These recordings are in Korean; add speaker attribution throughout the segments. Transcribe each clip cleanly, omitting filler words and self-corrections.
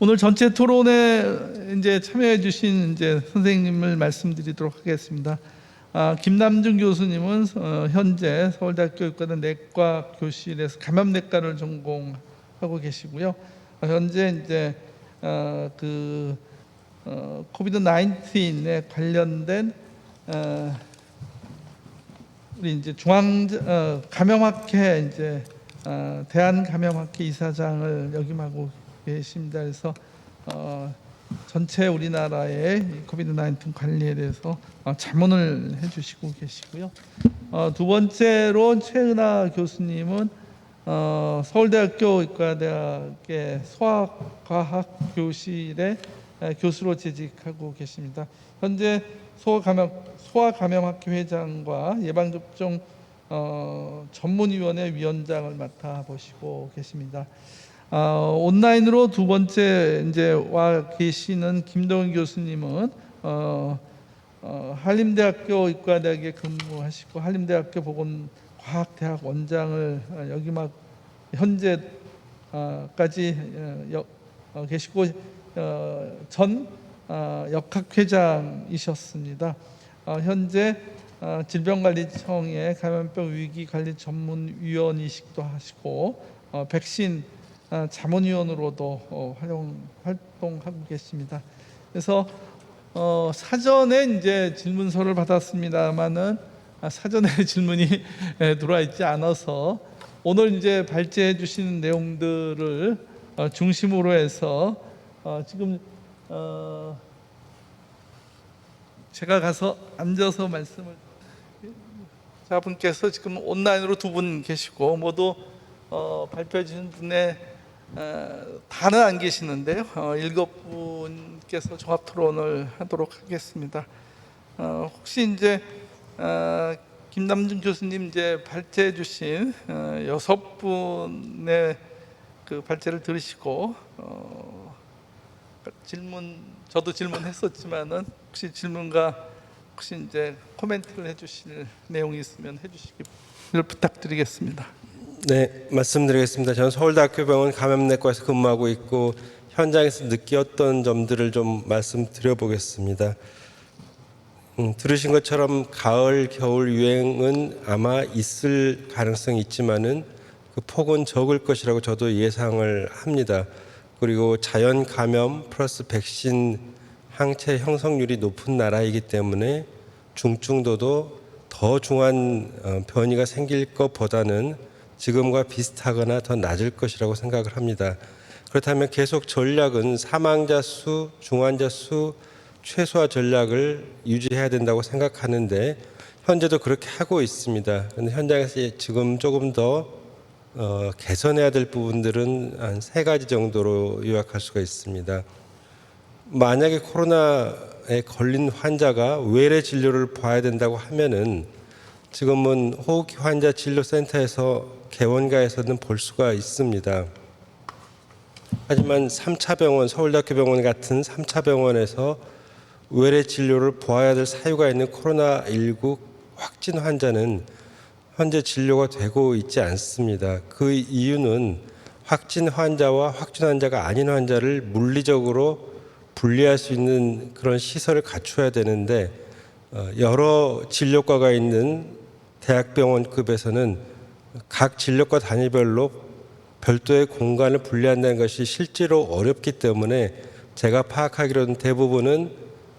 Speaker 1: 오늘 전체 토론에 이제 참여해 주신 이제 선생님을 말씀드리도록 하겠습니다. 김남준 교수님은 현재 서울대학교 의과대 내과 교실에서 감염내과를 전공하고 계시고요. 현재 이제 코비드-19에 관련된 우리 이제 감염학회 이제 대한감염학회 이사장을 역임하고 계십니다. 그래서 전체 우리나라의 코비드-19 관리에 대해서 자문을 해주시고 계시고요. 두 번째로 최은하 교수님은 서울대학교 의과대학의 소아과학 교실의 교수로 재직하고 계십니다. 현재 소아감염학회 회장과 예방접종 전문위원회 위원장을 맡아보시고 계십니다. 온라인으로 두 번째 이제 와 계시는 김동현 교수님은 한림대학교 의과대학에 근무하시고 한림대학교 보건과학대학 원장을 역임하고 현재까지 계시고 전 역학회장이셨습니다. 현재 질병관리청의 감염병 위기관리 전문위원이시기도 하시고 백신 자문위원으로도 활동하고 계십니다. 그래서 사전에 이제 질문서를 받았습니다만은 사전에 질문이 들어와 있지 않아서 오늘 이제 발제해 주시는 내용들을 중심으로 해서 지금 제가 가서 앉아서 말씀을 자분께서 지금 온라인으로 두 분 계시고 모두 발표해 주신 분의 다는 안 계시는데요. 7분께서 종합 토론을 하도록 하겠습니다. 혹시 이제 김남준 교수님 이제 발제해 주신 6분의 그 발제를 들으시고 저도 질문했었지만은 혹시 이제 코멘트를 해주실 내용이 있으면 해주시기를 부탁드리겠습니다.
Speaker 2: 네, 말씀드리겠습니다. 저는 서울대학교 병원 감염내과에서 근무하고 있고 현장에서 느꼈던 점들을 좀 말씀드려보겠습니다. 들으신 것처럼 가을, 겨울 유행은 아마 있을 가능성이 있지만은 그 폭은 적을 것이라고 저도 예상을 합니다. 그리고 자연 감염 플러스 백신 항체 형성률이 높은 나라이기 때문에 중증도도 더 중한 변이가 생길 것보다는 지금과 비슷하거나 더 낮을 것이라고 생각을 합니다. 그렇다면 계속 전략은 사망자 수, 중환자 수 최소화 전략을 유지해야 된다고 생각하는데 현재도 그렇게 하고 있습니다. 그런데 현장에서 지금 조금 더 개선해야 될 부분들은 한 3가지 정도로 요약할 수가 있습니다. 만약에 코로나에 걸린 환자가 외래 진료를 봐야 된다고 하면은 지금은 호흡기 환자 진료센터에서 개원가에서는 볼 수가 있습니다. 하지만 3차 병원, 서울대학교 병원 같은 3차 병원에서 외래 진료를 보아야 될 사유가 있는 코로나19 확진 환자는 현재 진료가 되고 있지 않습니다. 그 이유는 확진 환자와 확진 환자가 아닌 환자를 물리적으로 분리할 수 있는 그런 시설을 갖춰야 되는데 여러 진료과가 있는 대학병원급에서는 각 진료과 단위별로 별도의 공간을 분리한다는 것이 실제로 어렵기 때문에 제가 파악하기로는 대부분은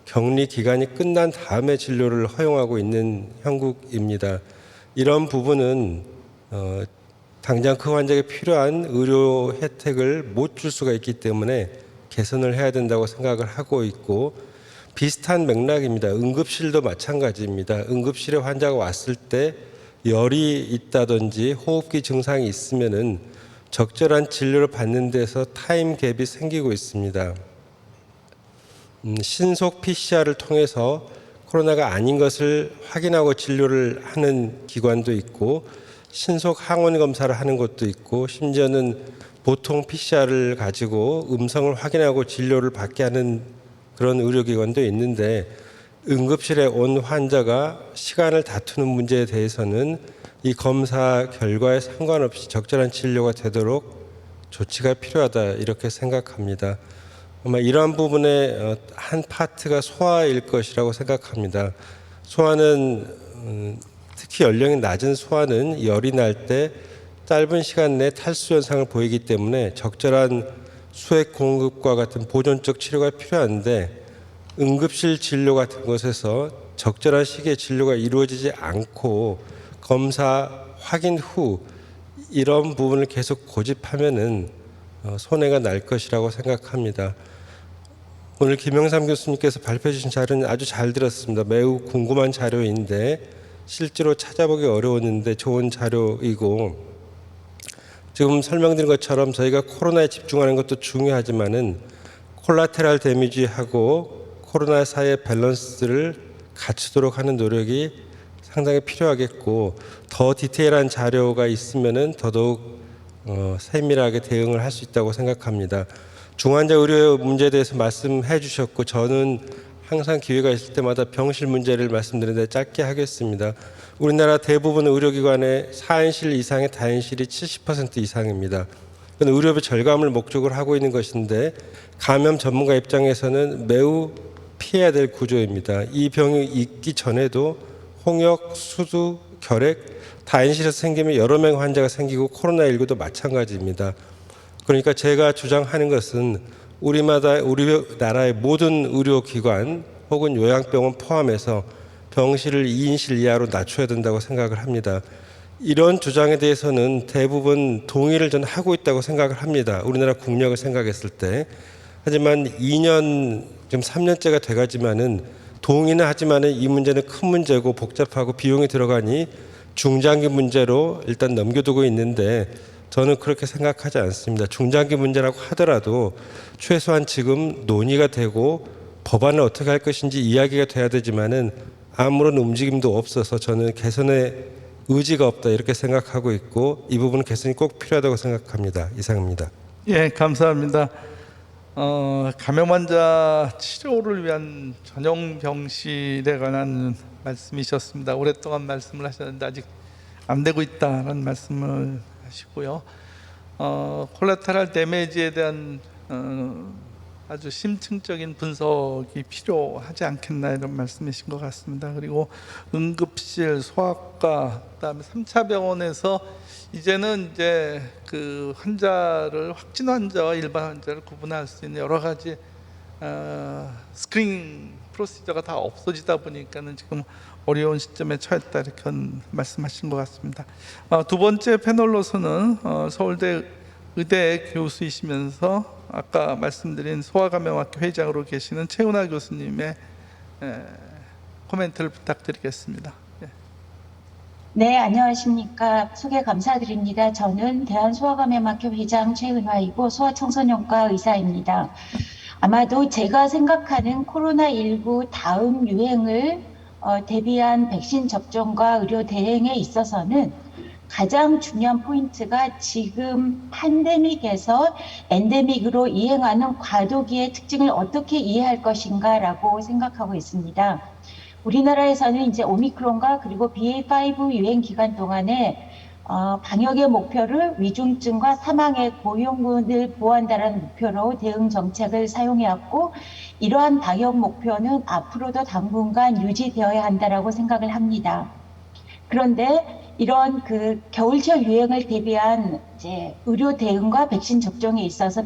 Speaker 2: 격리 기간이 끝난 다음에 진료를 허용하고 있는 형국입니다. 이런 부분은 당장 그 환자에게 필요한 의료 혜택을 못 줄 수가 있기 때문에 개선을 해야 된다고 생각을 하고 있고 비슷한 맥락입니다. 응급실도 마찬가지입니다. 응급실에 환자가 왔을 때 열이 있다든지 호흡기 증상이 있으면은 적절한 진료를 받는 데서 타임 갭이 생기고 있습니다. 신속 PCR을 통해서 코로나가 아닌 것을 확인하고 진료를 하는 기관도 있고 신속 항원 검사를 하는 것도 있고 심지어는 보통 PCR을 가지고 음성을 확인하고 진료를 받게 하는 그런 의료기관도 있는데 응급실에 온 환자가 시간을 다투는 문제에 대해서는 이 검사 결과에 상관없이 적절한 진료가 되도록 조치가 필요하다 이렇게 생각합니다. 아마 이러한 부분의 한 파트가 소아일 것이라고 생각합니다. 소아는 특히 연령이 낮은 소아는 열이 날 때 짧은 시간 내에 탈수 현상을 보이기 때문에 적절한 수액 공급과 같은 보존적 치료가 필요한데 응급실 진료 같은 곳에서 적절한 시기에 진료가 이루어지지 않고 검사 확인 후 이런 부분을 계속 고집하면은 손해가 날 것이라고 생각합니다. 오늘 김영삼 교수님께서 발표해 주신 자료는 아주 잘 들었습니다. 매우 궁금한 자료인데 실제로 찾아보기 어려웠는데 좋은 자료이고, 지금 설명드린 것처럼 저희가 코로나에 집중하는 것도 중요하지만은 콜라테랄 데미지하고 코로나 사이의 밸런스를 갖추도록 하는 노력이 상당히 필요하겠고, 더 디테일한 자료가 있으면은 더더욱 세밀하게 대응을 할 수 있다고 생각합니다. 중환자 의료 문제에 대해서 말씀해 주셨고, 저는 항상 기회가 있을 때마다 병실 문제를 말씀드리는데 짧게 하겠습니다. 우리나라 대부분 의료기관의 4인실 이상의 다인실이 70% 이상입니다. 그건 의료비 절감을 목적으로 하고 있는 것인데 감염 전문가 입장에서는 매우 피해야 될 구조입니다. 이 병이 있기 전에도 홍역, 수두, 결핵, 다인실에서 생기면 여러 명 환자가 생기고 코로나19도 마찬가지입니다. 그러니까 제가 주장하는 것은 우리나라의 모든 의료기관 혹은 요양병원 포함해서 병실을 2인실 이하로 낮춰야 된다고 생각을 합니다. 이런 주장에 대해서는 대부분 동의를 저는 하고 있다고 생각을 합니다. 우리나라 국력을 생각했을 때. 하지만 2년, 지금 3년째가 돼가지만은 동의는 하지만은 이 문제는 큰 문제고 복잡하고 비용이 들어가니 중장기 문제로 일단 넘겨두고 있는데 저는 그렇게 생각하지 않습니다. 중장기 문제라고 하더라도 최소한 지금 논의가 되고 법안을 어떻게 할 것인지 이야기가 돼야 되지만은 아무런 움직임도 없어서 저는 개선의 의지가 없다 이렇게 생각하고 있고, 이 부분은 개선이 꼭 필요하다고 생각합니다. 이상입니다.
Speaker 1: 예, 감사합니다. 감염 환자 치료를 위한 전용 병실에 관한 말씀이셨습니다. 오랫동안 말씀을 하셨는데 아직 안 되고 있다는 말씀을 하시고요. 콜라테랄 데미지에 대한 아주 심층적인 분석이 필요하지 않겠나 이런 말씀이신 것 같습니다. 그리고 응급실, 소아과, 그다음에 3차 병원에서 이제는 이제 그 환자를 확진 환자와 일반 환자를 구분할 수 있는 여러 가지 스크린 프로시저가 다 없어지다 보니까는 지금 어려운 시점에 처했다 이렇게 말씀하신 것 같습니다. 두 번째 패널로서는 서울대 의대 교수이시면서 아까 말씀드린 소아감염학교 회장으로 계시는 최은하 교수님의 코멘트를 부탁드리겠습니다.
Speaker 3: 네, 안녕하십니까. 소개 감사드립니다. 저는 대한소아감염학교 회장 최은하이고 소아청소년과 의사입니다. 아마도 제가 생각하는 코로나19 다음 유행을 대비한 백신 접종과 의료 대응에 있어서는 가장 중요한 포인트가 지금 팬데믹에서 엔데믹으로 이행하는 과도기의 특징을 어떻게 이해할 것인가라고 생각하고 있습니다. 우리나라에서는 이제 오미크론과 그리고 BA.5 유행 기간 동안에 방역의 목표를 위중증과 사망의 고위험군을 보호한다는 목표로 대응 정책을 사용해왔고, 이러한 방역 목표는 앞으로도 당분간 유지되어야 한다라고 생각을 합니다. 그런데 이런 그 겨울철 유행을 대비한 이제 의료 대응과 백신 접종에 있어서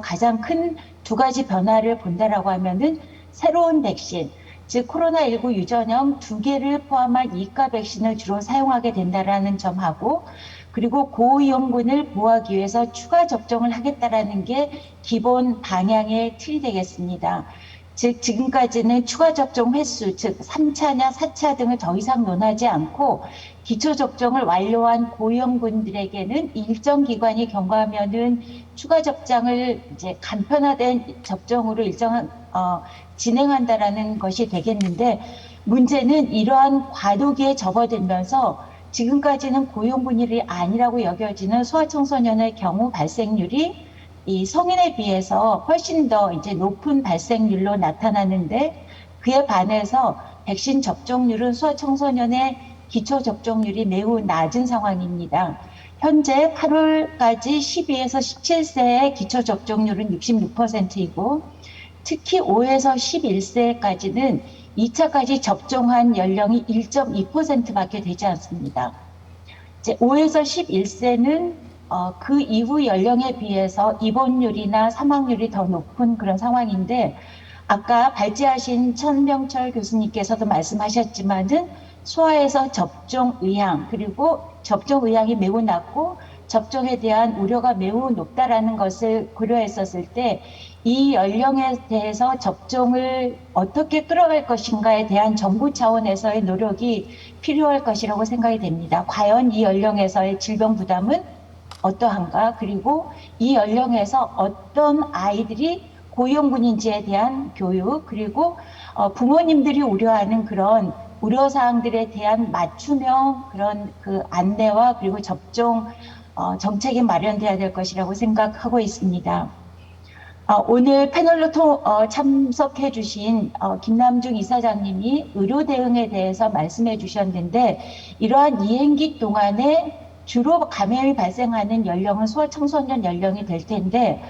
Speaker 3: 가장 큰 두 가지 변화를 본다라고 하면은 새로운 백신, 즉 코로나19 유전염 2개를 포함한 이가 백신을 주로 사용하게 된다라는 점하고, 그리고 고위험군을 보호하기 위해서 추가 접종을 하겠다라는 게 기본 방향의 틀이 되겠습니다. 즉 지금까지는 추가 접종 횟수, 즉 3차냐 4차 등을 더 이상 논하지 않고 기초 접종을 완료한 고위험군들에게는 일정 기간이 경과하면은 추가 접종을 이제 간편화된 접종으로 진행한다라는 것이 되겠는데, 문제는 이러한 과도기에 접어들면서 지금까지는 고위험군이 아니라고 여겨지는 소아청소년의 경우 발생률이 이 성인에 비해서 훨씬 더 이제 높은 발생률로 나타나는데, 그에 반해서 백신 접종률은 소아청소년의 기초 접종률이 매우 낮은 상황입니다. 현재 8월까지 12에서 17세의 기초 접종률은 66%이고 특히 5에서 11세까지는 2차까지 접종한 연령이 1.2%밖에 되지 않습니다. 이제 5에서 11세는 그 이후 연령에 비해서 입원율이나 사망률이 더 높은 그런 상황인데 아까 발제하신 천명철 교수님께서도 말씀하셨지만은 소아에서 접종 의향 그리고 접종 의향이 매우 낮고 접종에 대한 우려가 매우 높다라는 것을 고려했었을 때 이 연령에 대해서 접종을 어떻게 끌어갈 것인가에 대한 정부 차원에서의 노력이 필요할 것이라고 생각이 됩니다. 과연 이 연령에서의 질병 부담은 어떠한가? 그리고 이 연령에서 어떤 아이들이 고위험군인지에 대한 교육 그리고 부모님들이 우려하는 그런 우려사항들에 대한 맞춤형 그런 그 안내와 그리고 접종 정책이 마련돼야 될 것이라고 생각하고 있습니다. 오늘 패널로 참석해 주신 김남중 이사장님이 의료 대응에 대해서 말씀해 주셨는데 이러한 이행기 동안에 주로 감염이 발생하는 연령은 소아청소년 연령이 될 텐데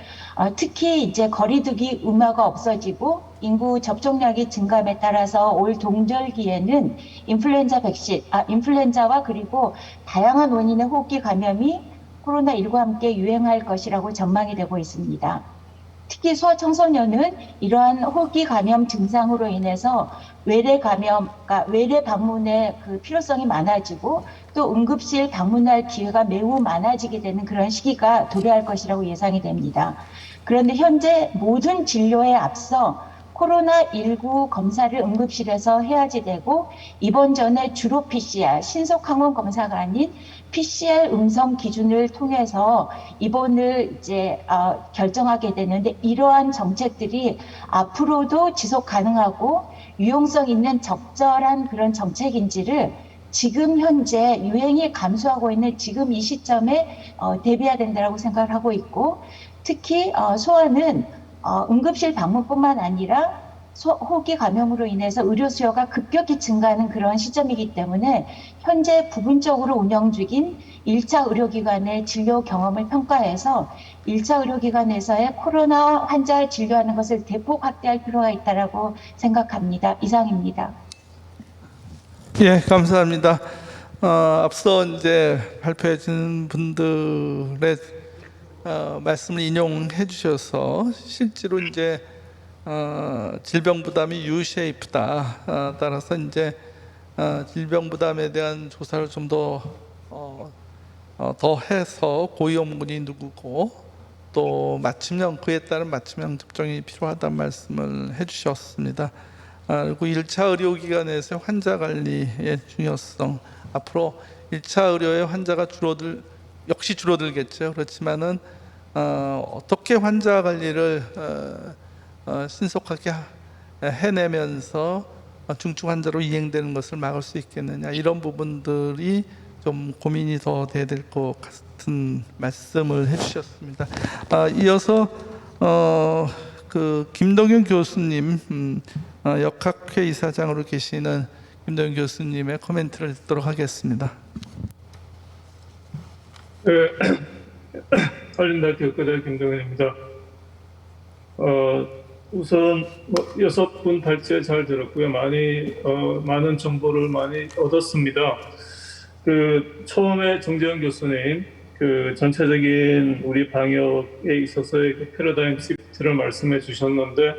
Speaker 3: 특히 이제 거리두기 의무가 없어지고 인구 접종량이 증감에 따라서 올 동절기에는 인플루엔자와 그리고 다양한 원인의 호흡기 감염이 코로나19와 함께 유행할 것이라고 전망이 되고 있습니다. 특히 소아청소년은 이러한 호흡기 감염 증상으로 인해서 외래 방문의 그 필요성이 많아지고 또 응급실 방문할 기회가 매우 많아지게 되는 그런 시기가 도래할 것이라고 예상이 됩니다. 그런데 현재 모든 진료에 앞서 코로나19 검사를 응급실에서 해야지 되고 입원 전에 주로 PCR, 신속 항원 검사가 아닌 PCR 음성 기준을 통해서 입원을 이제 결정하게 되는데 이러한 정책들이 앞으로도 지속 가능하고 유용성 있는 적절한 그런 정책인지를 지금 현재 유행이 감소하고 있는 지금 이 시점에 대비해야 된다고 생각을 하고 있고 특히 소아는 응급실 방문뿐만 아니라 호흡기 감염으로 인해서 의료 수요가 급격히 증가하는 그런 시점이기 때문에 현재 부분적으로 운영 중인 1차 의료기관의 진료 경험을 평가해서 1차 의료기관에서의 코로나 환자 진료하는 것을 대폭 확대할 필요가 있다고 생각합니다. 이상입니다.
Speaker 1: 예, 감사합니다. 앞서 이제 발표해 주신 분들의 말씀을 인용해 주셔서 실제로 이제 질병 부담이 U-쉐이프다. 따라서 이제 질병 부담에 대한 조사를 좀 더 해서 고위험군이 누구고 또 그에 따른 맞춤형 접종이 필요하다는 말씀을 해주셨습니다. 그리고 1차 의료기관에서의 환자 관리의 중요성, 앞으로 1차 의료의 환자가 역시 줄어들겠죠. 그렇지만은 어떻게 환자 관리를 신속하게 해내면서 중증 환자로 이행되는 것을 막을 수 있겠느냐, 이런 부분들이 좀 고민이 더 돼야 될 것 같은 말씀을 해주셨습니다. 이어서 그 김동현 교수님, 역학회 이사장으로 계시는 김동현 교수님의 코멘트를 듣도록 하겠습니다.
Speaker 4: 네, 한림대학교 의과대 김동현입니다. 우선 6분 발제 잘 들었고요. 많은 정보를 많이 얻었습니다. 처음에 정재현 교수님 전체적인 우리 방역에 있어서의 패러다임 시프트를 말씀해 주셨는데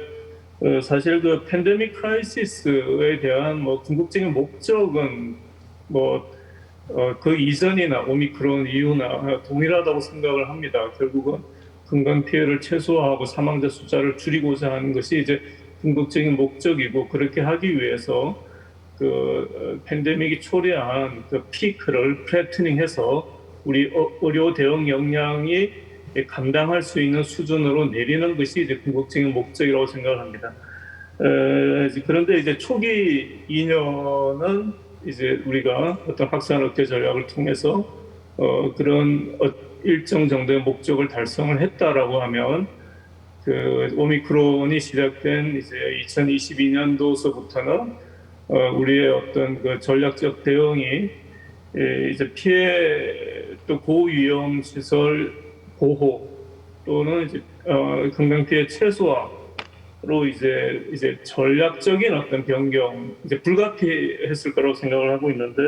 Speaker 4: 사실 팬데믹 크라이시스에 대한 궁극적인 목적은 그 이전이나 오미크론 이후나 동일하다고 생각을 합니다. 결국은 건강 피해를 최소화하고 사망자 숫자를 줄이고자 하는 것이 이제 궁극적인 목적이고, 그렇게 하기 위해서 팬데믹이 초래한 피크를 플래트닝해서 우리 의료 대응 역량이 감당할 수 있는 수준으로 내리는 것이 이제 궁극적인 목적이라고 생각을 합니다. 그런데 이제 초기 2년은 이제 우리가 어떤 확산 억제 전략을 통해서 그런 일정 정도의 목적을 달성을 했다라고 하면 그 오미크론이 시작된 이제 2022년도서부터는 우리의 어떤 그 전략적 대응이 이제 피해 또 고위험 시설 보호 또는 이제 건강 피해 최소화로 이제 전략적인 어떤 변경 이제 불가피했을 거라고 생각을 하고 있는데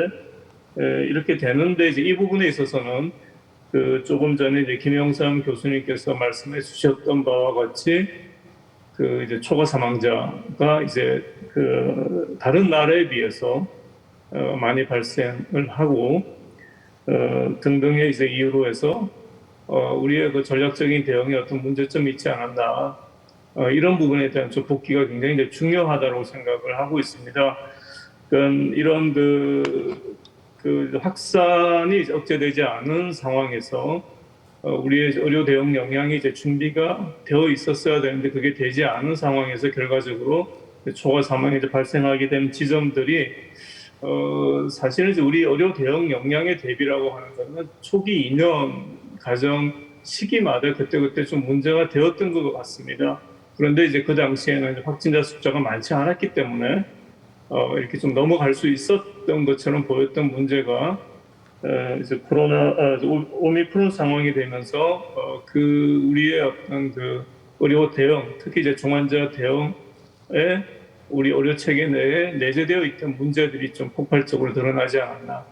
Speaker 4: 이렇게 되는데 이제 이 부분에 있어서는 그 조금 전에 이제 김영삼 교수님께서 말씀해 주셨던 바와 같이 그 이제 초과 사망자가 이제 그 다른 나라에 비해서 많이 발생을 하고 등등의 이제 이유로 해서 우리의 그 전략적인 대응에 어떤 문제점이 있지 않았나 이런 부분에 대한 좀 복귀가 굉장히 이제 중요하다고 생각을 하고 있습니다. 그러니까 이런 그 확산이 억제되지 않은 상황에서 우리의 의료 대응 역량이 이제 준비가 되어 있었어야 되는데 그게 되지 않은 상황에서 결과적으로 초과 사망이 이제 발생하게 된 지점들이 사실은 이제 우리 의료 대응 역량의 대비라고 하는 것은 초기 2년 가정 시기마다 그때 좀 문제가 되었던 것 같습니다. 그런데 이제 그 당시에는 이제 확진자 숫자가 많지 않았기 때문에 이렇게 좀 넘어갈 수 있었던 것처럼 보였던 문제가 이제 오미크론 상황이 되면서 그 우리의 어떤 그 의료 대응, 특히 이제 중환자 대응에 우리 의료 체계 내에 내재되어 있던 문제들이 좀 폭발적으로 드러나지 않았나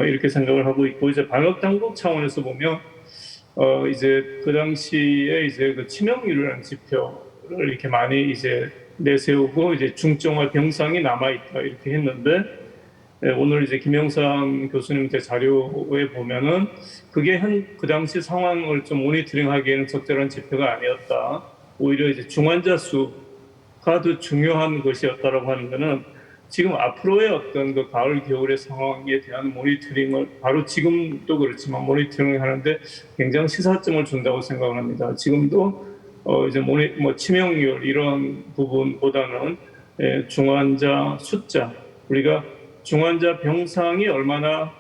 Speaker 4: 이렇게 생각을 하고 있고 이제 방역 당국 차원에서 보면 이제 그 당시에 이제 그 치명률이라는 지표를 이렇게 많이 이제 내세우고 이제 중증화 병상이 남아 있다 이렇게 했는데 오늘 이제 김영삼 교수님 자료에 보면은 그게 그 당시 상황을 좀 모니터링하기에는 적절한 지표가 아니었다. 오히려 이제 중환자 수가 더 중요한 것이었다라고 하는 것은 지금 앞으로의 어떤 그 가을 겨울의 상황에 대한 모니터링을 바로 지금도 그렇지만 모니터링을 하는데 굉장히 시사점을 준다고 생각을 합니다. 지금도 이제 치명률 이런 부분보다는 중환자 숫자 우리가 중환자 병상이 얼마나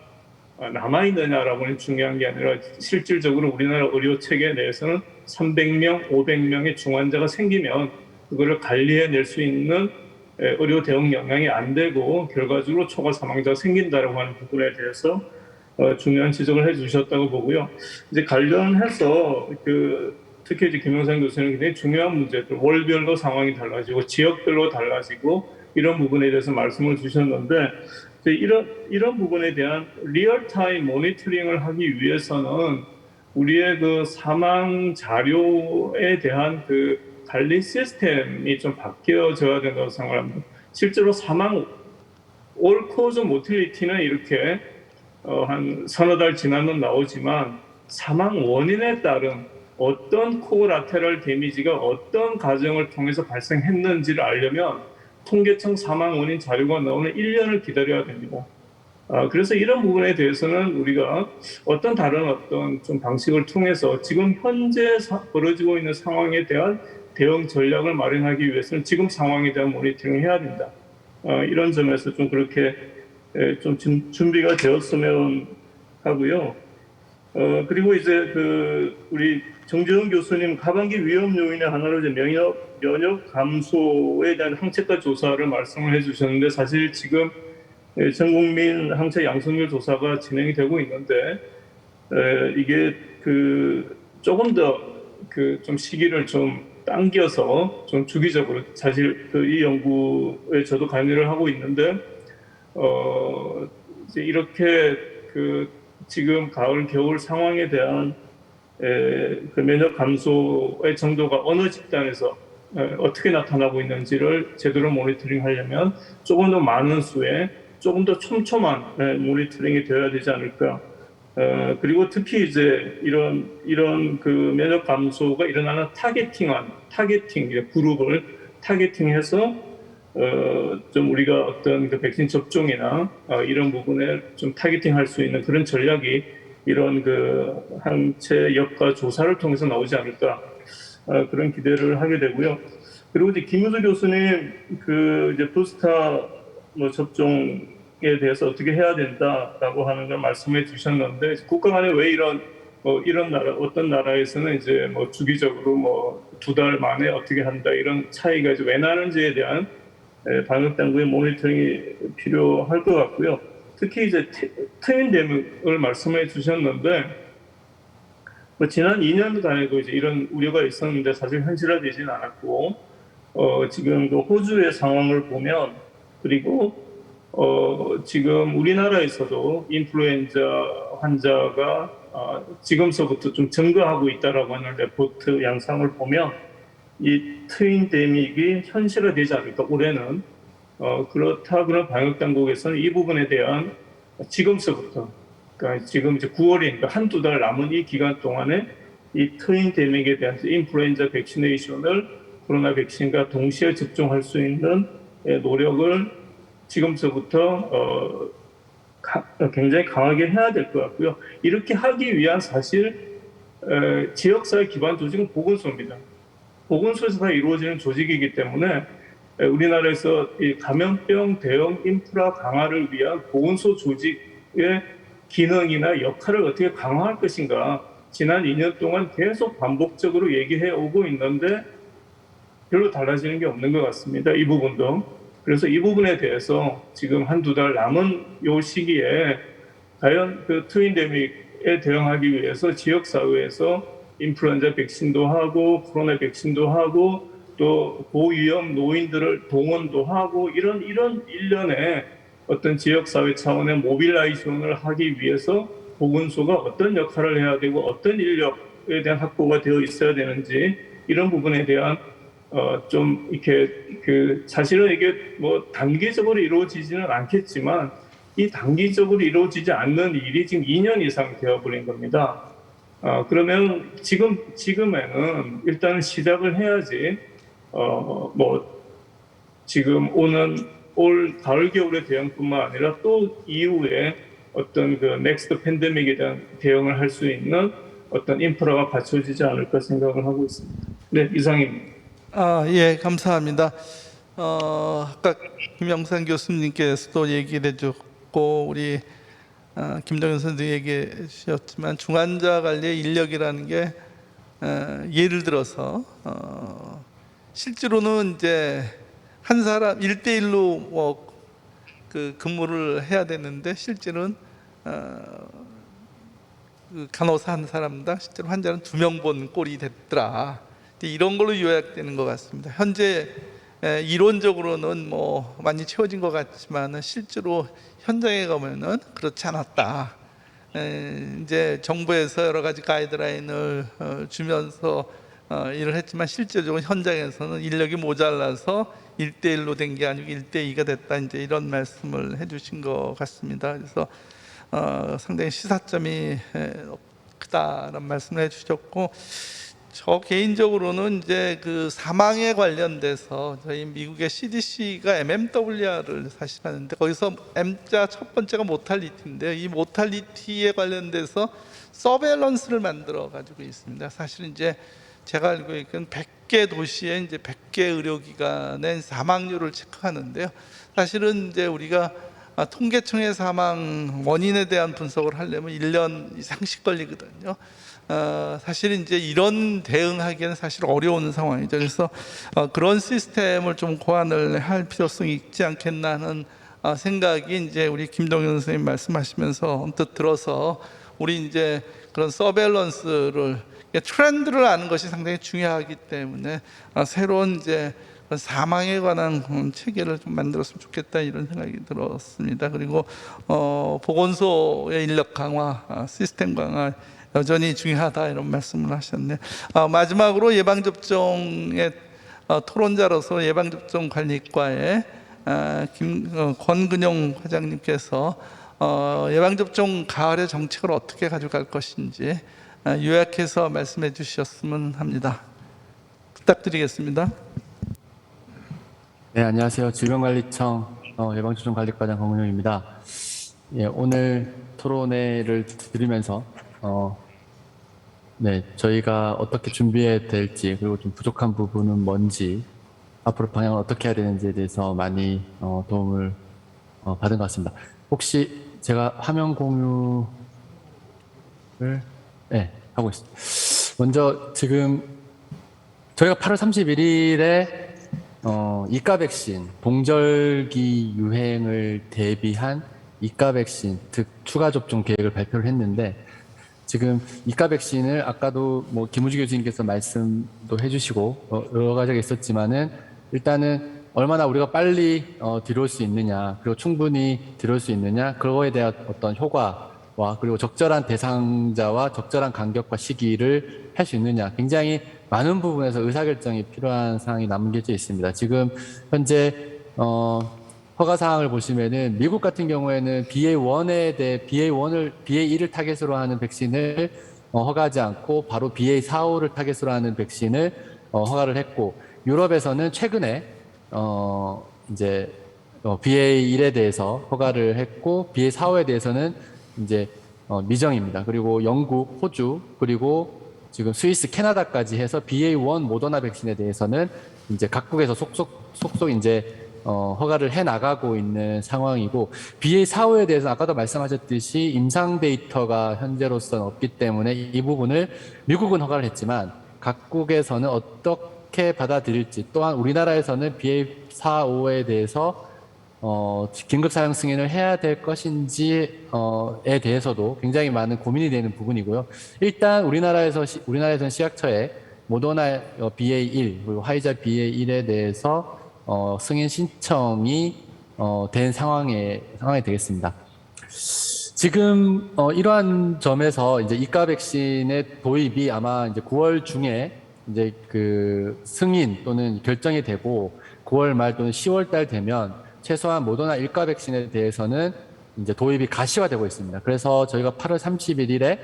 Speaker 4: 남아 있느냐라고는 중요한 게 아니라 실질적으로 우리나라 의료 체계 내에서는 300명, 500명의 중환자가 생기면 그거를 관리해낼 수 있는 의료 대응 역량이 안 되고 결과적으로 초과 사망자가 생긴다라고 하는 부분에 대해서 중요한 지적을 해주셨다고 보고요. 이제 관련해서 특히 이제 김영삼 교수님 굉장히 중요한 문제들 월별로 상황이 달라지고 지역별로 달라지고 이런 부분에 대해서 말씀을 주셨는데 이런 부분에 대한 리얼타임 모니터링을 하기 위해서는 우리의 그 사망 자료에 대한 그 관리 시스템이 좀 바뀌어져야 된다고 생각합니다. 실제로 사망 올코즈 모틸리티는 이렇게 한 서너 달 지나면 나오지만 사망 원인에 따른 어떤 코라테럴 데미지가 어떤 과정을 통해서 발생했는지를 알려면 통계청 사망 원인 자료가 나오는 1년을 기다려야 됩니다. 그래서 이런 부분에 대해서는 우리가 어떤 다른 어떤 좀 방식을 통해서 지금 현재 벌어지고 있는 상황에 대한 대응 전략을 마련하기 위해서는 지금 상황에 대한 모니터링을 해야 된다. 이런 점에서 좀 그렇게 좀 준비가 되었으면 하고요. 그리고 이제 우리 정재훈 교수님 하반기 위험 요인의 하나로 이제 면역 감소에 대한 항체가 조사를 말씀을 해주셨는데 사실 지금 전국민 항체 양성률 조사가 진행이 되고 있는데 이게 조금 더 좀 시기를 좀 당겨서 좀 주기적으로 사실 이 연구에 저도 관여를 하고 있는데 이제 이렇게 지금 가을 겨울 상황에 대한 면역 감소의 정도가 어느 집단에서 어떻게 나타나고 있는지를 제대로 모니터링하려면 조금 더 많은 수의 조금 더 촘촘한 모니터링이 되어야 되지 않을까. 그리고 특히 이제 이런 면역 감소가 일어나는 타겟팅 그룹을 타겟팅해서 좀 우리가 어떤 백신 접종이나 이런 부분에 좀 타겟팅할 수 있는 그런 전략이 이런 항체 역과 조사를 통해서 나오지 않을까 그런 기대를 하게 되고요. 그리고 이제 김우수 교수님 이제 부스터 접종에 대해서 어떻게 해야 된다라고 하는 걸 말씀해 주셨는데 국가 간에 왜 이런 이런 나라 어떤 나라에서는 이제 뭐 주기적으로 뭐 2달 만에 어떻게 한다 이런 차이가 이제 왜 나는지에 대한 방역 당국의 모니터링이 필요할 것 같고요. 특히 이제 트윈 데믹을 말씀해 주셨는데 뭐 지난 2년간에도 이제 이런 우려가 있었는데 사실 현실화되지는 않았고 지금 그 호주의 상황을 보면 그리고 지금 우리나라에서도 인플루엔자 환자가 지금서부터 좀 증가하고 있다라고 하는 레포트 양상을 보면 이 트윈 데믹이 현실화되지 않을까 올해는 그렇다 그런 방역 당국에서는 이 부분에 대한 지금서부터 그러니까 지금 이제 9월이니까 한두 달 남은 이 기간 동안에 이 트윈 데믹에 대한 인플루엔자 백시네이션을 코로나 백신과 동시에 접종할 수 있는 노력을 지금서부터 굉장히 강하게 해야 될 것 같고요. 이렇게 하기 위한 사실 지역사회 기반 조직은 보건소입니다. 보건소에서 다 이루어지는 조직이기 때문에 우리나라에서 이 감염병 대응 인프라 강화를 위한 보건소 조직의 기능이나 역할을 어떻게 강화할 것인가 지난 2년 동안 계속 반복적으로 얘기해 오고 있는데 별로 달라지는 게 없는 것 같습니다. 이 부분도. 그래서 이 부분에 대해서 지금 한두 달 남은 요 시기에 과연 그 트윈데믹에 대응하기 위해서 지역사회에서 인플루엔자 백신도 하고 코로나 백신도 하고 또 고위험 노인들을 동원도 하고 이런 일련의 어떤 지역사회 차원의 모빌라이제이션을 하기 위해서 보건소가 어떤 역할을 해야 되고 어떤 인력에 대한 확보가 되어 있어야 되는지 이런 부분에 대한 좀 이렇게 사실은 이게 뭐 단기적으로 이루어지지는 않겠지만 이 단기적으로 이루어지지 않는 일이 지금 2년 이상 되어버린 겁니다. 그러면 지금에는 일단 시작을 해야지 뭐 지금 오는 올 가을 겨울의 대응뿐만 아니라 또 이후에 어떤 그 넥스트 팬데믹에 대한 대응을 할 수 있는 어떤 인프라가 갖춰지지 않을까 생각을 하고 있습니다. 네, 이상입니다.
Speaker 1: 예, 감사합니다. 아까 김영삼 교수님께서도 얘기를 해줬고 우리 김동현 선생도 얘기해 주셨지만 중환자 관리의 인력이라는 게 예를 들어서 실제로는 이제 한 사람 1대1로 뭐 그 근무를 해야 되는데 실제로는 그 간호사 한 사람당 실제로 환자는 2명 본 꼴이 됐더라. 이런 걸로 요약되는 것 같습니다. 현재 이론적으로는 뭐 많이 채워진 것 같지만 실제로 현장에 가면은 그렇지 않았다. 이제 정부에서 여러 가지 가이드라인을 주면서 일을 했지만 실제적으로 현장에서는 인력이 모자라서 1대1로 된 게 아니고 1대2가 됐다. 이제 이런 말씀을 해주신 것 같습니다. 그래서 상당히 시사점이 크다라는 말씀을 해주셨고, 저 개인적으로는 이제 그 사망에 관련돼서 저희 미국의 CDC가 MMWR을 사실 하는데 거기서 M자 첫 번째가 모탈리티인데요. 이 모탈리티에 관련돼서 서베일런스를 만들어 가지고 있습니다. 사실 이제 제가 알고 있기로는 100개 도시에 이제 100개 의료기관의 사망률을 체크하는데요. 사실은 이제 우리가 통계청의 사망 원인에 대한 분석을 하려면 1년 이상씩 걸리거든요. 사실 이제 이런 대응하기에는 사실 어려운 상황이죠. 그래서 그런 시스템을 좀 고안을 할 필요성이 있지 않겠나 하는 생각이 이제 우리 김동현 선생님 말씀하시면서 언뜻 들어서 우리 이제 그런 서베일런스를 트렌드를 아는 것이 상당히 중요하기 때문에 새로운 이제 사망에 관한 체계를 좀 만들었으면 좋겠다 이런 생각이 들었습니다. 그리고 보건소의 인력 강화, 시스템 강화 여전히 중요하다 이런 말씀을 하셨네요. 마지막으로 예방접종의 토론자로서 예방접종관리과의 권근용 과장님께서 예방접종 가을의 정책을 어떻게 가져갈 것인지 요약해서 말씀해 주셨으면 합니다. 부탁드리겠습니다.
Speaker 5: 네, 안녕하세요. 질병관리청 예방접종관리과장 권근용입니다. 예, 오늘 토론회를 들으면서 네, 저희가 어떻게 준비해야 될지 그리고 좀 부족한 부분은 뭔지 앞으로 방향을 어떻게 해야 되는지에 대해서 많이 도움을 받은 것 같습니다. 혹시 제가 화면 공유를 네, 하고 있습니다. 먼저 지금 저희가 8월 31일에 이가 백신 동절기 유행을 대비한 이가 백신 즉 추가 접종 계획을 발표를 했는데 지금 이가 백신을 아까도 뭐 김우주 교수님께서 말씀도 해주시고 여러 가지가 있었지만은 일단은 얼마나 우리가 빨리 들여올 수 있느냐 그리고 충분히 들여올 수 있느냐 그거에 대한 어떤 효과와 그리고 적절한 대상자와 적절한 간격과 시기를 할 수 있느냐 굉장히 많은 부분에서 의사결정이 필요한 사항이 남겨져 있습니다. 지금 현재 허가 사항을 보시면은 미국 같은 경우에는 BA1에 대해 BA1을 타겟으로 하는 백신을 허가하지 않고 바로 BA4, 5를 타겟으로 하는 백신을 허가를 했고 유럽에서는 최근에 이제 BA1에 대해서 허가를 했고 BA4, 5에 대해서는 이제 미정입니다. 그리고 영국, 호주 그리고 지금 스위스, 캐나다까지 해서 BA1 모더나 백신에 대해서는 이제 각국에서 속속 이제 허가를 해 나가고 있는 상황이고 BA4, 5에 대해서 아까도 말씀하셨듯이 임상 데이터가 현재로서는 없기 때문에 이 부분을 미국은 허가를 했지만 각국에서는 어떻게 받아들일지 또한 우리나라에서는 BA4, 5에 대해서 긴급 사용 승인을 해야 될 것인지에 대해서도 굉장히 많은 고민이 되는 부분이고요. 일단 우리나라에서는 시약처에 모더나 BA1 그리고 화이자 BA1에 대해서 승인 신청이 된 상황이 되겠습니다. 지금 이러한 점에서 이제 이가 백신의 도입이 아마 이제 9월 중에 이제 그 승인 또는 결정이 되고 9월 말 또는 10월 달 되면 최소한 모더나 1가 백신에 대해서는 이제 도입이 가시화되고 있습니다. 그래서 저희가 8월 31일에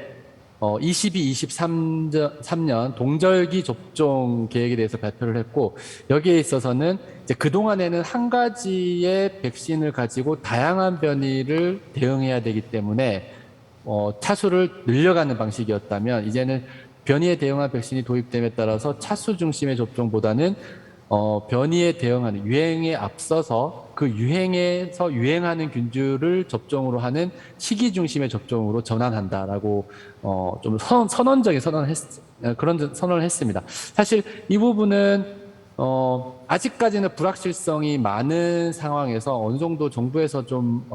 Speaker 5: 22-23년 동절기 접종 계획에 대해서 발표를 했고 여기에 있어서는 이제 그동안에는 한 가지의 백신을 가지고 다양한 변이를 대응해야 되기 때문에 차수를 늘려가는 방식이었다면 이제는 변이에 대응한 백신이 도입됨에 따라서 차수 중심의 접종보다는 변이에 대응하는 유행에 앞서서 그 유행에서 유행하는 균주를 접종으로 하는 시기 중심의 접종으로 전환한다라고 좀 선언적인 그런 선언을 했습니다. 사실 이 부분은 아직까지는 불확실성이 많은 상황에서 어느 정도 정부에서 좀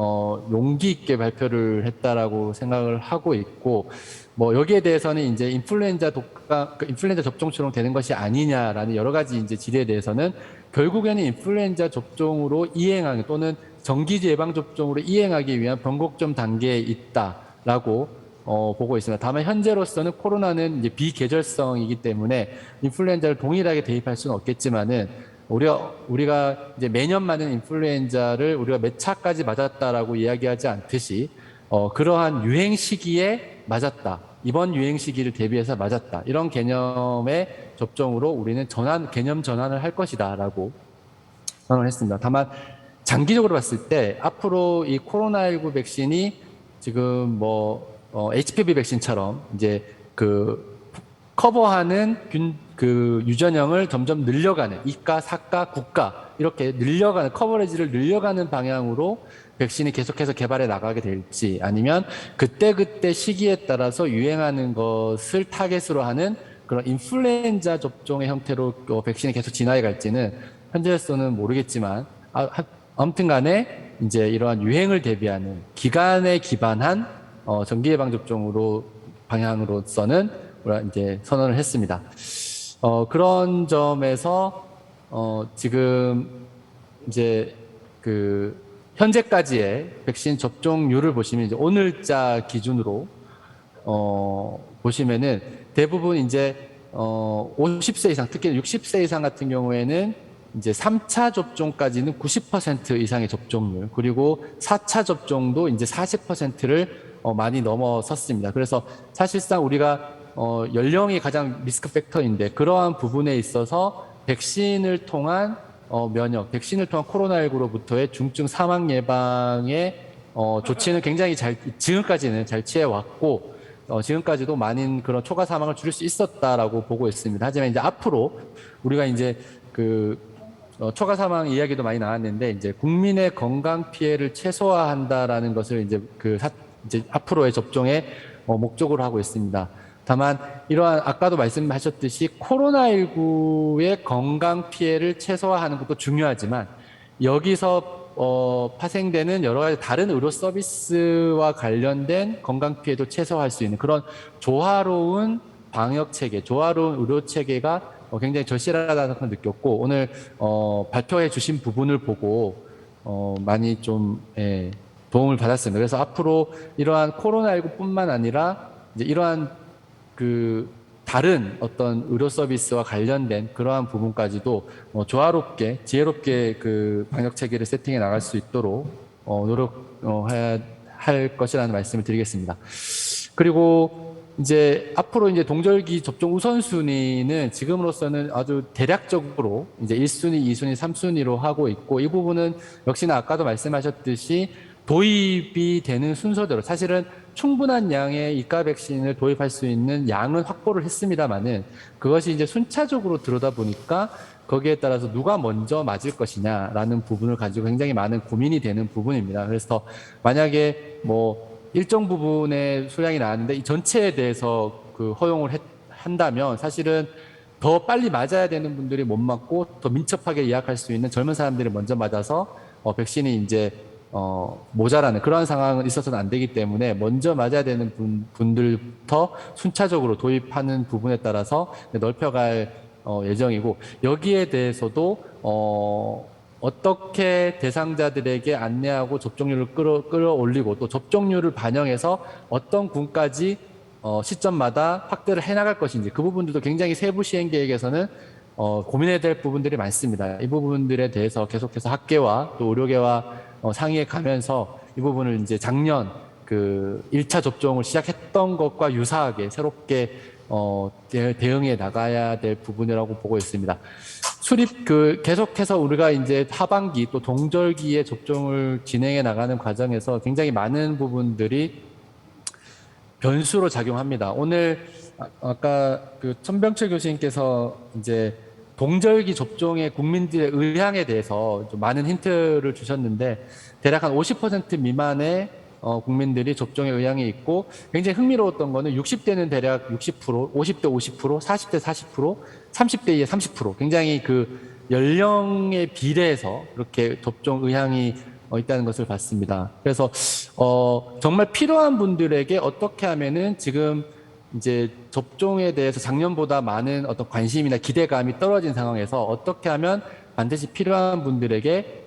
Speaker 5: 용기 있게 발표를 했다라고 생각을 하고 있고 뭐 여기에 대해서는 이제 인플루엔자 접종처럼 되는 것이 아니냐라는 여러 가지 이제 질의에 대해서는 결국에는 인플루엔자 접종으로 이행하기 또는 정기지 예방 접종으로 이행하기 위한 변곡점 단계에 있다라고 보고 있습니다. 다만 현재로서는 코로나는 이제 비계절성이기 때문에 인플루엔자를 동일하게 대입할 수는 없겠지만은 우리가 이제 매년 맞는 인플루엔자를 우리가 몇 차까지 맞았다라고 이야기하지 않듯이 그러한 유행 시기에 맞았다. 이번 유행 시기를 대비해서 맞았다. 이런 개념의 접종으로 우리는 개념 전환을 할 것이다라고 선언을 했습니다. 다만 장기적으로 봤을 때 앞으로 이 코로나19 백신이 지금 HPV 백신처럼 이제 커버하는 유전형을 점점 늘려가는 2가, 4가, 9가 이렇게 늘려가는 커버리지를 늘려가는 방향으로 백신이 계속해서 개발해 나가게 될지 아니면 그때 시기에 따라서 유행하는 것을 타겟으로 하는 그런 인플루엔자 접종의 형태로 백신이 계속 진화해 갈지는 현재로서는 모르겠지만 아무튼 간에 이제 이러한 유행을 대비하는 기간에 기반한 정기 예방 접종으로 방향으로서는 이제 선언을 했습니다. 그런 점에서 지금 이제 현재까지의 백신 접종률을 보시면 이제 오늘자 기준으로 보시면은 대부분 이제 50세 이상 특히 60세 이상 같은 경우에는 이제 3차 접종까지는 90% 이상의 접종률 그리고 4차 접종도 이제 40%를 많이 넘어섰습니다. 그래서 사실상 우리가 연령이 가장 리스크 팩터인데 그러한 부분에 있어서 백신을 통한 백신을 통한 코로나19로부터의 중증 사망 예방의 조치는 굉장히 지금까지는 잘 취해왔고 지금까지도 많은 그런 초과 사망을 줄일 수 있었다라고 보고 있습니다. 하지만 이제 앞으로 우리가 이제 초과 사망 이야기도 많이 나왔는데 이제 국민의 건강 피해를 최소화한다라는 것을 이제 이제 앞으로의 접종의 목적으로 하고 있습니다. 다만 이러한 아까도 말씀하셨듯이 코로나19의 건강 피해를 최소화하는 것도 중요하지만 여기서 파생되는 여러 가지 다른 의료 서비스와 관련된 건강 피해도 최소화할 수 있는 그런 조화로운 방역 체계, 조화로운 의료 체계가 굉장히 절실하다는 걸 느꼈고 오늘 발표해 주신 부분을 보고 많이 좀 도움을 받았습니다. 그래서 앞으로 이러한 코로나19뿐만 아니라 이제 이러한 그 다른 어떤 의료 서비스와 관련된 그러한 부분까지도 조화롭게 지혜롭게 그 방역 체계를 세팅해 나갈 수 있도록 노력해야 할 것이라는 말씀을 드리겠습니다. 그리고 이제 앞으로 이제 동절기 접종 우선순위는 지금으로서는 아주 대략적으로 이제 1순위, 2순위, 3순위로 하고 있고 이 부분은 역시나 아까도 말씀하셨듯이 도입이 되는 순서대로 사실은 충분한 양의 이가 백신을 도입할 수 있는 양은 확보를 했습니다만은 그것이 이제 순차적으로 들어다 보니까 거기에 따라서 누가 먼저 맞을 것이냐라는 부분을 가지고 굉장히 많은 고민이 되는 부분입니다. 그래서 만약에 뭐 일정 부분의 수량이 나왔는데 이 전체에 대해서 그 허용을 한다면 사실은 더 빨리 맞아야 되는 분들이 못 맞고 더 민첩하게 예약할 수 있는 젊은 사람들이 먼저 맞아서 백신이 이제 모자라는 그러한 상황은 있어서는 안 되기 때문에 먼저 맞아야 되는 분들부터 순차적으로 도입하는 부분에 따라서 넓혀갈 예정이고 여기에 대해서도 어떻게 대상자들에게 안내하고 접종률을 끌어올리고 또 접종률을 반영해서 어떤 군까지 시점마다 확대를 해나갈 것인지 그 부분들도 굉장히 세부 시행 계획에서는 고민해야 될 부분들이 많습니다. 이 부분들에 대해서 계속해서 학계와 또 의료계와 상의해 가면서 이 부분을 이제 작년 그 1차 접종을 시작했던 것과 유사하게 새롭게 대응해 나가야 될 부분이라고 보고 있습니다. 계속해서 우리가 이제 하반기 또 동절기에 접종을 진행해 나가는 과정에서 굉장히 많은 부분들이 변수로 작용합니다. 오늘 아까 그 천병철 교수님께서 이제 동절기 접종의 국민들의 의향에 대해서 좀 많은 힌트를 주셨는데 대략 한 50% 미만의 국민들이 접종에 의향이 있고 굉장히 흥미로웠던 거는 60대는 대략 60%, 50대 50%, 40대 40%, 30대에 30% 굉장히 그 연령에 비례해서 그렇게 접종 의향이 있다는 것을 봤습니다. 그래서 정말 필요한 분들에게 어떻게 하면은 지금 이제 접종에 대해서 작년보다 많은 어떤 관심이나 기대감이 떨어진 상황에서 어떻게 하면 반드시 필요한 분들에게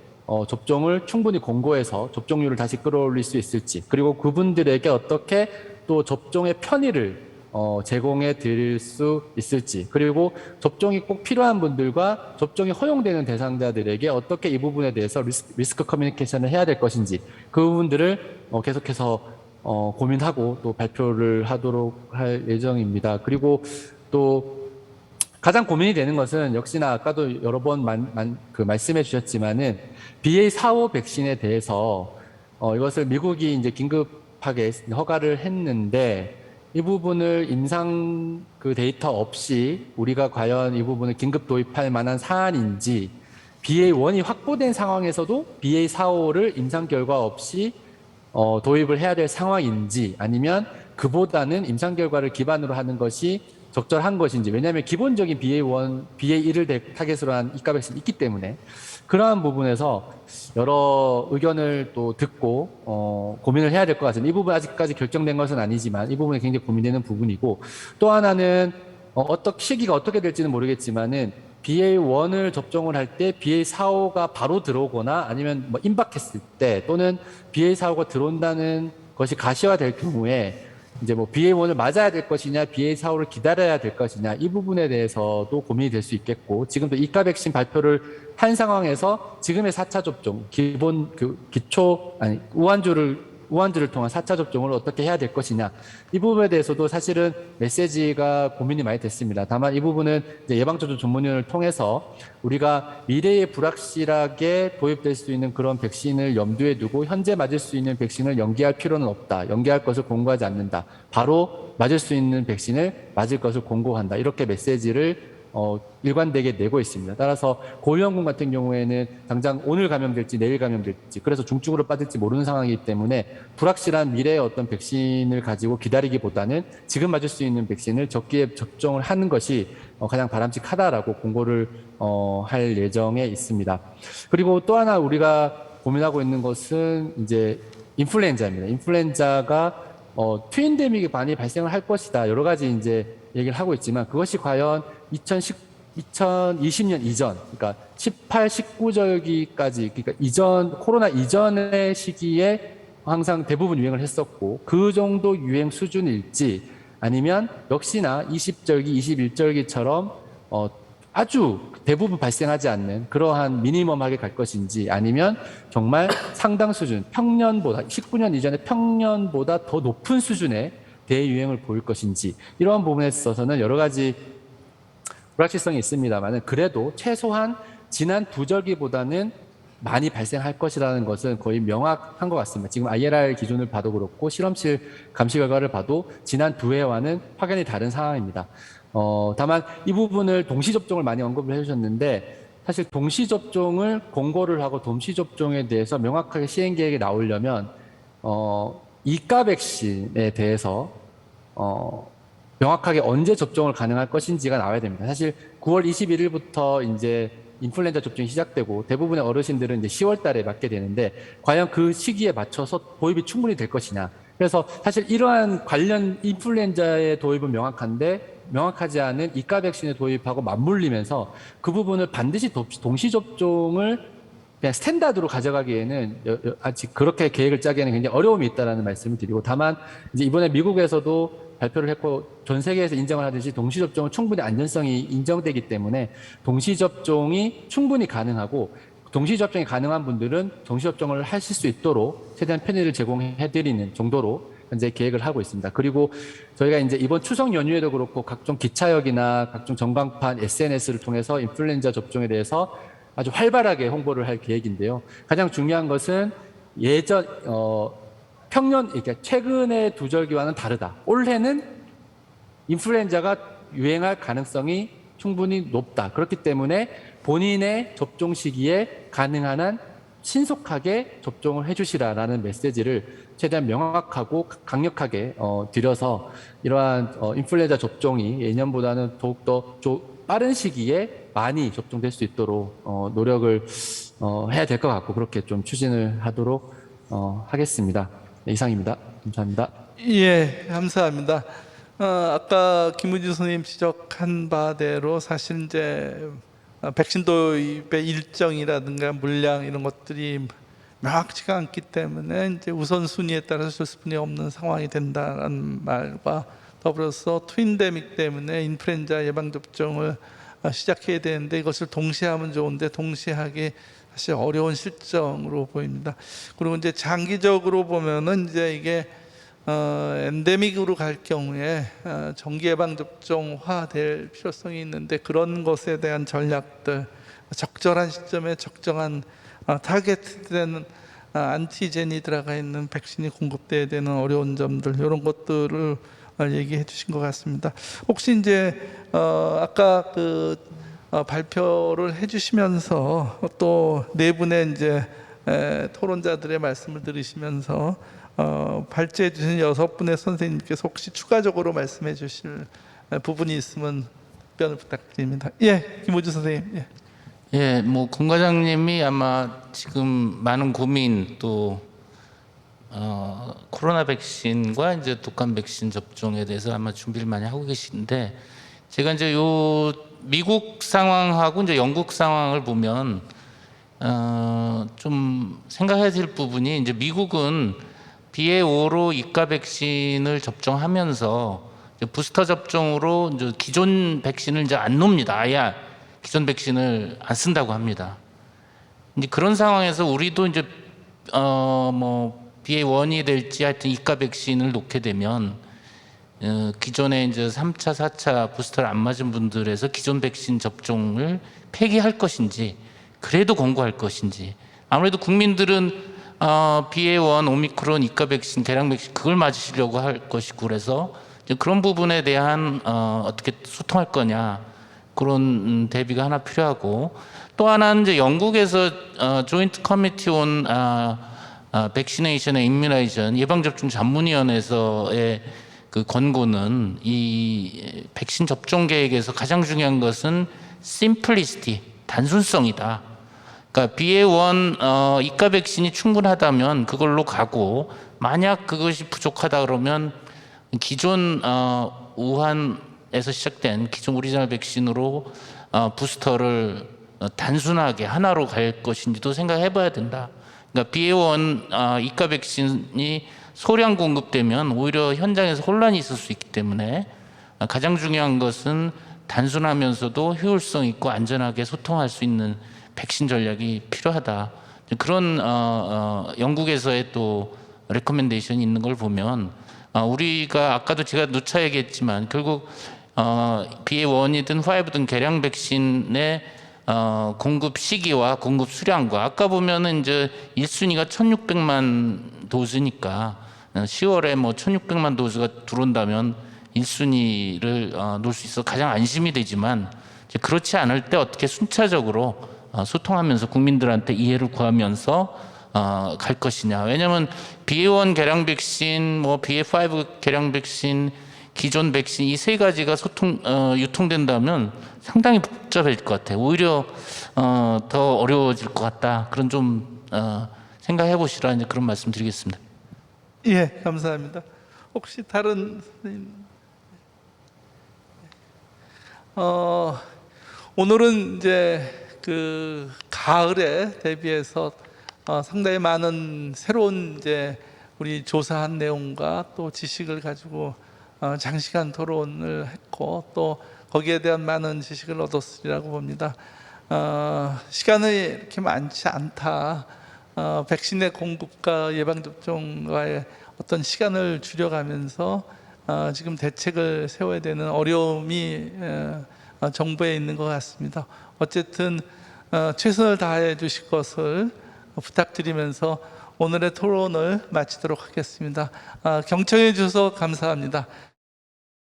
Speaker 5: 접종을 충분히 권고해서 접종률을 다시 끌어올릴 수 있을지 그리고 그분들에게 어떻게 또 접종의 편의를 제공해 드릴 수 있을지 그리고 접종이 꼭 필요한 분들과 접종이 허용되는 대상자들에게 어떻게 이 부분에 대해서 리스크 커뮤니케이션을 해야 될 것인지 그 부분들을 계속해서 고민하고 또 발표를 하도록 할 예정입니다. 그리고 또 가장 고민이 되는 것은 역시나 아까도 여러 번 말씀해 주셨지만은 BA.4.5 백신에 대해서 이것을 미국이 이제 긴급하게 허가를 했는데 이 부분을 임상 그 데이터 없이 우리가 과연 이 부분을 긴급 도입할 만한 사안인지 BA.1이 확보된 상황에서도 BA.4.5를 임상 결과 없이 도입을 해야 될 상황인지 아니면 그보다는 임상 결과를 기반으로 하는 것이 적절한 것인지 왜냐하면 기본적인 BA.1, BA.1을 타겟으로 한 이가 백신이 있기 때문에 그러한 부분에서 여러 의견을 또 듣고 고민을 해야 될 것 같습니다. 이 부분 아직까지 결정된 것은 아니지만 이 부분이 굉장히 고민되는 부분이고 또 하나는 시기가 어떻게 될지는 모르겠지만은 BA.1을 접종을 할 때 BA.4.5가 바로 들어오거나 아니면 뭐 임박했을 때 또는 BA.4.5가 들어온다는 것이 가시화될 경우에 이제 뭐 BA.1을 맞아야 될 것이냐 BA.4.5를 기다려야 될 것이냐 이 부분에 대해서도 고민이 될 수 있겠고 지금도 이가 백신 발표를 한 상황에서 지금의 4차 접종 우한주를 통한 4차 접종을 어떻게 해야 될 것이냐 이 부분에 대해서도 사실은 메시지가 고민이 많이 됐습니다. 다만 이 부분은 이제 예방접종 전문위원회를 통해서 우리가 미래에 불확실하게 도입될 수 있는 그런 백신을 염두에 두고 현재 맞을 수 있는 백신을 연기할 필요는 없다. 연기할 것을 권고하지 않는다. 바로 맞을 수 있는 백신을 맞을 것을 권고한다. 이렇게 메시지를 일관되게 내고 있습니다. 따라서 고위험군 같은 경우에는 당장 오늘 감염될지 내일 감염될지 그래서 중증으로 빠질지 모르는 상황이기 때문에 불확실한 미래의 어떤 백신을 가지고 기다리기보다는 지금 맞을 수 있는 백신을 적기에 접종을 하는 것이 가장 바람직하다라고 공고를 할 예정에 있습니다. 그리고 또 하나 우리가 고민하고 있는 것은 이제 인플루엔자입니다. 인플루엔자가 트윈데믹이 많이 발생을 할 것이다. 여러 가지 이제 얘기를 하고 있지만 그것이 과연 2020년 이전, 그러니까 18, 19절기까지, 그러니까 코로나 이전의 시기에 항상 대부분 유행을 했었고 그 정도 유행 수준일지 아니면 역시나 20절기, 21절기처럼 아주 대부분 발생하지 않는 그러한 미니멈하게 갈 것인지 아니면 정말 상당 수준, 평년보다 19년 이전의 평년보다 더 높은 수준의 대유행을 보일 것인지 이러한 부분에 있어서는 여러 가지 불확실성이 있습니다만 그래도 최소한 지난 두 절기보다는 많이 발생할 것이라는 것은 거의 명확한 것 같습니다. 지금 ILR 기준을 봐도 그렇고 실험실 감시 결과를 봐도 지난 두 해와는 확연히 다른 상황입니다. 다만 이 부분을 동시접종을 많이 언급을 해주셨는데 사실 동시접종을 공고를 하고 동시접종에 대해서 명확하게 시행계획이 나오려면 이가 백신에 대해서 명확하게 언제 접종을 가능할 것인지가 나와야 됩니다. 사실 9월 21일부터 이제 인플루엔자 접종이 시작되고 대부분의 어르신들은 이제 10월 달에 맞게 되는데 과연 그 시기에 맞춰서 도입이 충분히 될 것이냐. 그래서 사실 이러한 관련 인플루엔자의 도입은 명확하지 않은 이가 백신의 도입하고 맞물리면서 그 부분을 반드시 동시 접종을 그냥 스탠다드로 가져가기에는 아직 그렇게 계획을 짜기에는 굉장히 어려움이 있다라는 말씀을 드리고 다만 이제 이번에 미국에서도 발표를 했고 전 세계에서 인정을 하듯이 동시 접종은 충분히 안전성이 인정되기 때문에 동시 접종이 충분히 가능하고 동시 접종이 가능한 분들은 동시 접종을 하실 수 있도록 최대한 편의를 제공해 드리는 정도로 현재 계획을 하고 있습니다. 그리고 저희가 이제 이번 추석 연휴에도 그렇고 각종 기차역이나 각종 전광판 SNS를 통해서 인플루엔자 접종에 대해서 아주 활발하게 홍보를 할 계획인데요. 가장 중요한 것은 평년, 그러니까 최근의 두 절기와는 다르다. 올해는 인플루엔자가 유행할 가능성이 충분히 높다. 그렇기 때문에 본인의 접종 시기에 가능한 한 신속하게 접종을 해주시라라는 메시지를 최대한 명확하고 강력하게 드려서 이러한 인플루엔자 접종이 예년보다는 더욱더 빠른 시기에 많이 접종될 수 있도록 노력을 해야 될 것 같고 그렇게 좀 추진을 하도록 하겠습니다. 네, 이상입니다. 감사합니다.
Speaker 1: 예, 감사합니다. 아까 김우주 선생님 지적한 바대로 사실 이제 백신 도입의 일정이라든가 물량 이런 것들이 명확치가 않기 때문에 이제 우선순위에 따라서 줄 수뿐이 없는 상황이 된다는 말과 더불어서 트윈데믹 때문에 인플루엔자 예방접종을 시작해야 되는데 이것을 동시에 하면 좋은데 동시에 하기 사실 어려운 실정으로 보입니다. 그리고 이제 장기적으로 보면은 이제 이게 엔데믹으로 갈 경우에 정기 예방 접종화 될 필요성이 있는데 그런 것에 대한 전략들 적절한 시점에 적정한 타겟된 안티젠이 들어가 있는 백신이 공급돼야 되는 어려운 점들 이런 것들을 얘기해 주신 것 같습니다. 혹시 이제 아까 그 발표를 해주시면서 또 네 분의 이제 토론자들의 말씀을 들으시면서 발제해 주신 6분의 선생님께서 혹시 추가적으로 말씀해 주실 부분이 있으면 답변을 부탁드립니다. 예, 김우주 선생님. 예.
Speaker 6: 예, 뭐 공 과장님이 아마 지금 많은 고민 또 코로나 백신과 이제 독감 백신 접종에 대해서 아마 준비를 많이 하고 계신데 제가 이제 요 미국 상황하고 이제 영국 상황을 보면 좀 생각해야 될 부분이 이제 미국은 BA.5로 이가 백신을 접종하면서 이제 부스터 접종으로 이제 기존 백신을 이제 안 놓습니다. 아예 기존 백신을 안 쓴다고 합니다. 이제 그런 상황에서 우리도 이제 뭐 BA.1이 될지 하여튼 이가 백신을 놓게 되면 기존에 이제 3차, 4차 부스터를 안 맞은 분들에서 기존 백신 접종을 폐기할 것인지 그래도 권고할 것인지 아무래도 국민들은 BA.1 오미크론 이가 백신, 개량 백신 그걸 맞으시려고 할 것이고 그래서 그런 부분에 대한 어떻게 소통할 거냐 그런 대비가 하나 필요하고, 또 하나는 이제 영국에서 조인트 커미티 온 백시네이션 앤 임뮤나이전 예방접종 전문위원회에서의 그 권고는 이 백신 접종 계획에서 가장 중요한 것은 심플리시티, 단순성이다. 그러니까 BA.1 이가 백신이 충분하다면 그걸로 가고, 만약 그것이 부족하다 그러면 기존 우한에서 시작된 기존 오리지널 백신으로 부스터를 단순하게 하나로 갈 것인지도 생각해 봐야 된다. 그러니까 BA.1 이가 백신이 소량 공급되면 오히려 현장에서 혼란이 있을 수 있기 때문에 가장 중요한 것은 단순하면서도 효율성 있고 안전하게 소통할 수 있는 백신 전략이 필요하다. 그런 영국에서의 또 레커멘데이션이 있는 걸 보면 우리가 아까도 제가 누차 얘기했지만 결국 BA.1이든 5든 개량 백신의 공급 시기와 공급 수량과, 아까 보면은 이제 1순위가 1,600만 도즈니까 10월에 뭐 1,600만 도즈가 들어온다면 1순위를 놓을 수 있어 가장 안심이 되지만, 이제 그렇지 않을 때 어떻게 순차적으로 소통하면서 국민들한테 이해를 구하면서 갈 것이냐. 왜냐하면 BA.1 개량 백신, 뭐 BA.5 개량 백신, 기존 백신 이 세 가지가 유통된다면 상당히 복잡해질 것 같아요. 오히려 더 어려워질 것 같다. 그런 좀 생각해 보시라, 이제 그런 말씀드리겠습니다.
Speaker 1: 예, 감사합니다. 혹시 다른 선생님? 오늘은 이제 그 가을에 대비해서 상당히 많은 새로운 이제 우리 조사한 내용과 또 지식을 가지고 장시간 토론을 했고, 또 거기에 대한 많은 지식을 얻었으리라고 봅니다. 시간이 이렇게 많지 않다. 백신의 공급과 예방접종과의 어떤 시간을 줄여가면서 지금 대책을 세워야 되는 어려움이 정부에 있는 것 같습니다. 어쨌든 최선을 다해 주실 것을 부탁드리면서 오늘의 토론을 마치도록 하겠습니다. 경청해 주셔서 감사합니다.